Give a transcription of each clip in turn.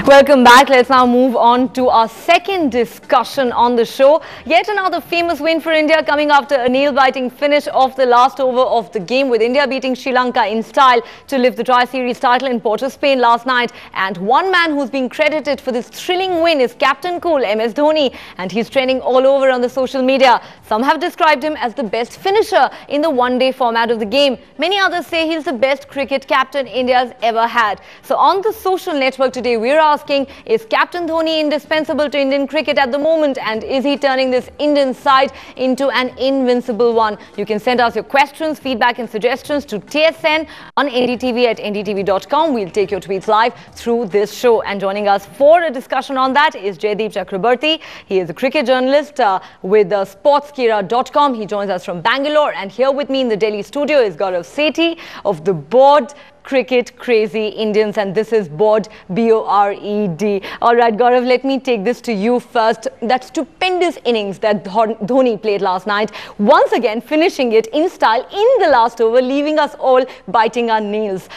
Welcome back. Let's now move on to our second discussion on the show. Yet another famous win for India coming after a nail-biting finish of the last over of the game, with India beating Sri Lanka in style to lift the Tri-Series title in Port of Spain last night. And one man who's been credited for this thrilling win is Captain Cool, MS Dhoni, and he's trending all over on the social media. Some have described him as the best finisher in the one-day format of the game. Many others say he's the best cricket captain India's ever had. So on the social network today, we're asking, is Captain Dhoni indispensable to Indian cricket at the moment, and is he turning this Indian side into an invincible one? You can send us your questions, feedback and suggestions to TSN on ndtv@ndtv.com. We'll take your tweets live through this show. And joining us for a discussion on that is Jaideep Chakrabarti. He is a cricket journalist with sportskira.com. He joins us from Bangalore, and here with me in the Delhi studio is Gaurav Sethi of the Board Cricket Crazy Indians, and this is Board, B-O-R-E-D. All right, Gaurav, let me take this to you first. That stupendous innings that Dhoni played last night, once again finishing it in style in the last over, leaving us all biting our nails.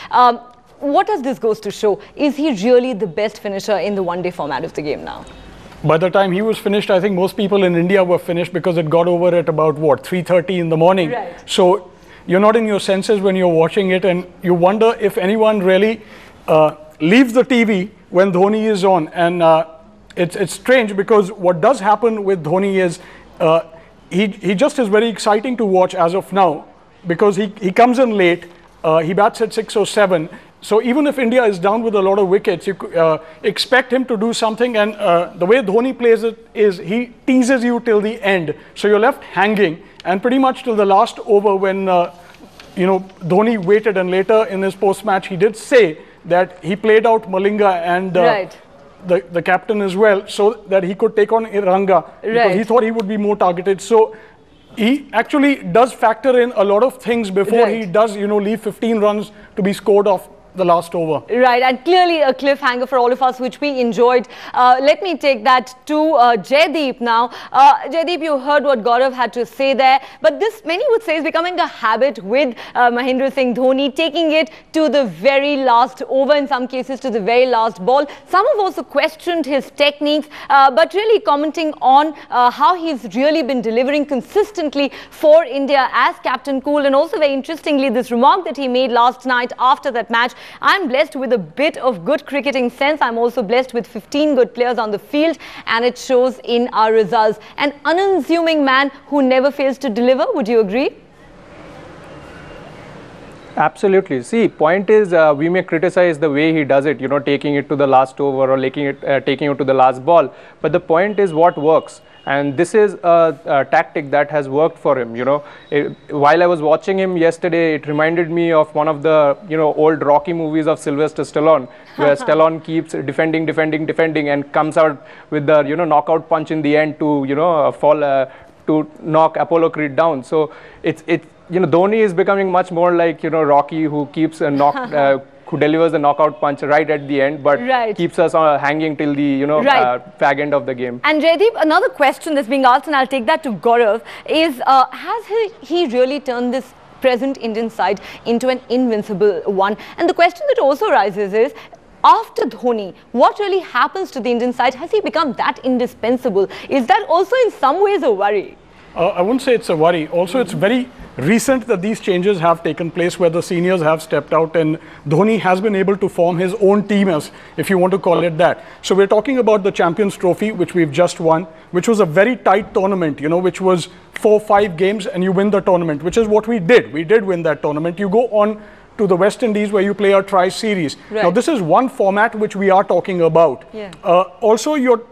What does this goes to show? Is he really the best finisher in the one-day format of the game now? By the time he was finished, I think most people in India were finished, because it got over at about, what, 3:30 in the morning. Right. So you're not in your senses when you're watching it, and you wonder if anyone really leaves the TV when Dhoni is on. And it's strange, because what does happen with Dhoni is he just is very exciting to watch as of now, because he comes in late, he bats at 6 or 7. So even if India is down with a lot of wickets, you expect him to do something. And the way Dhoni plays it is he teases you till the end. So you're left hanging, and pretty much till the last over, when Dhoni waited. And later in his post-match, he did say that he played out Malinga and the captain as well, so that he could take on Iranga, because he thought he would be more targeted. So he actually does factor in a lot of things before he does, leave 15 runs to be scored off the last over. Right, and clearly a cliffhanger for all of us, which we enjoyed. Let me take that to Jaideep now. Jaideep, you heard what Gaurav had to say there, but this, many would say, is becoming a habit with Mahendra Singh Dhoni, taking it to the very last over, in some cases to the very last ball. Some have also questioned his techniques, but really commenting on how he's really been delivering consistently for India as Captain Cool. And also, very interestingly, this remark that he made last night after that match: I'm blessed with a bit of good cricketing sense. I'm also blessed with 15 good players on the field, and it shows in our results. An unassuming man who never fails to deliver. Would you agree? Absolutely. See, point is, we may criticize the way he does it, taking it to the last over or taking it to the last ball. But the point is what works. And this is a tactic that has worked for him. While I was watching him yesterday, it reminded me of one of the old Rocky movies of Sylvester Stallone, where Stallone keeps defending, and comes out with the knockout punch in the end to to knock Apollo Creed down. So it's Dhoni is becoming much more like Rocky, who keeps a who delivers the knockout punch right at the end, but keeps us hanging till the fag end of the game. And Jaideep, another question that's being asked, and I'll take that to Gaurav, is has he really turned this present Indian side into an invincible one? And the question that also rises is, after Dhoni, what really happens to the Indian side? Has he become that indispensable? Is that also in some ways a worry? I wouldn't say it's a worry. Also, it's very recent that these changes have taken place, where the seniors have stepped out, and Dhoni has been able to form his own team, as if you want to call it that. So we're talking about the Champions Trophy, which we've just won, which was a very tight tournament, which was 4-5 games and you win the tournament, which is what we did. We did win that tournament. You go on to the West Indies, where you play a Tri-Series. Now, this is one format which we are talking about. Also, you're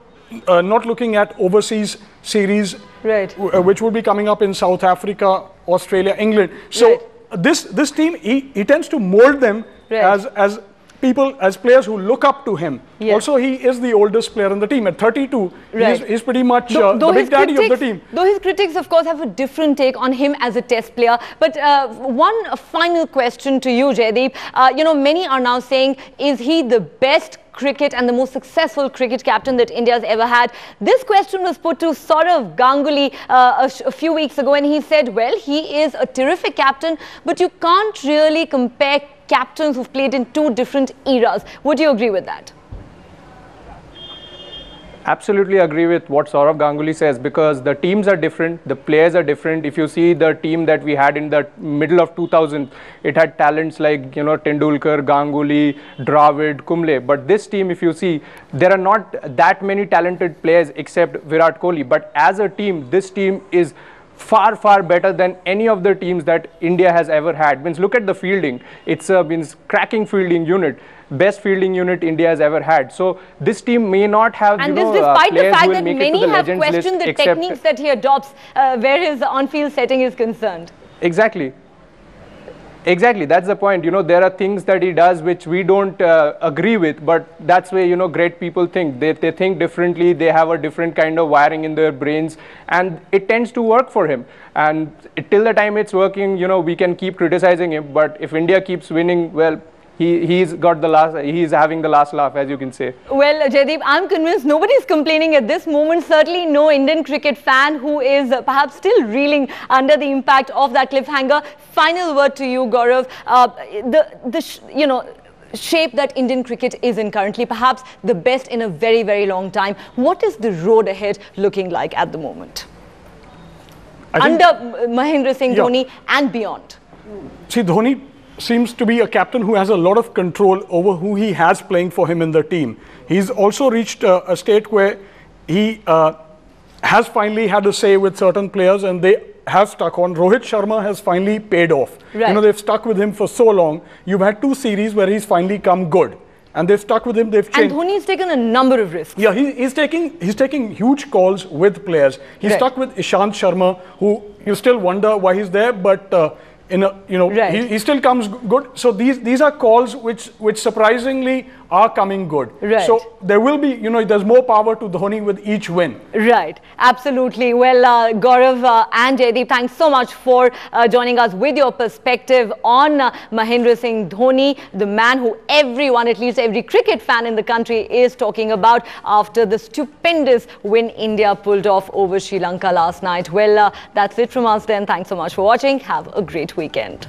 not looking at overseas series, which will be coming up in South Africa, Australia, England. So this team, he tends to mold them as people, as players who look up to him. Also, he is the oldest player in the team at 32. He's pretty much the big daddy of the team. Though his critics, of course, have a different take on him as a test player. But one final question to you, Jaideep. Many are now saying, is he the best cricket and the most successful cricket captain that India has ever had? This question was put to Saurav Ganguly a few weeks ago, and he said, well, he is a terrific captain, but you can't really compare captains who've played in two different eras. Would you agree with that? Absolutely agree with what Saurav Ganguly says, because the teams are different, the players are different. If you see the team that we had in the middle of 2000, it had talents like, you know, Tendulkar, Ganguly, Dravid, Kumble. But this team, if you see, there are not that many talented players except Virat Kohli. But as a team, this team is far, far better than any of the teams that India has ever had. Means look at the fielding. It's a cracking fielding unit. Best fielding unit India has ever had. So this team may not have, and this despite the fact that many have questioned the except techniques that he adopts where his on-field setting is concerned. Exactly. Exactly, that's the point. You know, there are things that he does which we don't agree with, but that's where, you know, great people think. They think differently, they have a different kind of wiring in their brains, and it tends to work for him. And till the time it's working, you know, we can keep criticizing him, but if India keeps winning, well, he's having the last laugh, as you can say. Well, Jaideep, I'm convinced nobody's complaining at this moment. Certainly no Indian cricket fan who is perhaps still reeling under the impact of that cliffhanger. Final word to you, Gaurav. Shape that Indian cricket is in currently, perhaps the best in a very, very long time. What is the road ahead looking like at the moment? Under Mahendra Singh Dhoni and beyond. See, Dhoni seems to be a captain who has a lot of control over who he has playing for him in the team. He's also reached a state where he has finally had a say with certain players, and they have stuck on. Rohit Sharma has finally paid off. Right. You know, they've stuck with him for so long. You've had 2 series where he's finally come good, and they've stuck with him. They've changed. And Dhoni's taken a number of risks. Yeah, he's taking huge calls with players. He's stuck with Ishant Sharma, who you still wonder why he's there, but he still comes good. So these are calls which surprisingly are coming good. Right. So there will be, there's more power to Dhoni with each win. Right, absolutely. Well, Gaurav and Jaideep, thanks so much for joining us with your perspective on Mahendra Singh Dhoni, the man who everyone, at least every cricket fan in the country, is talking about after the stupendous win India pulled off over Sri Lanka last night. Well, that's it from us then. Thanks so much for watching. Have a great weekend.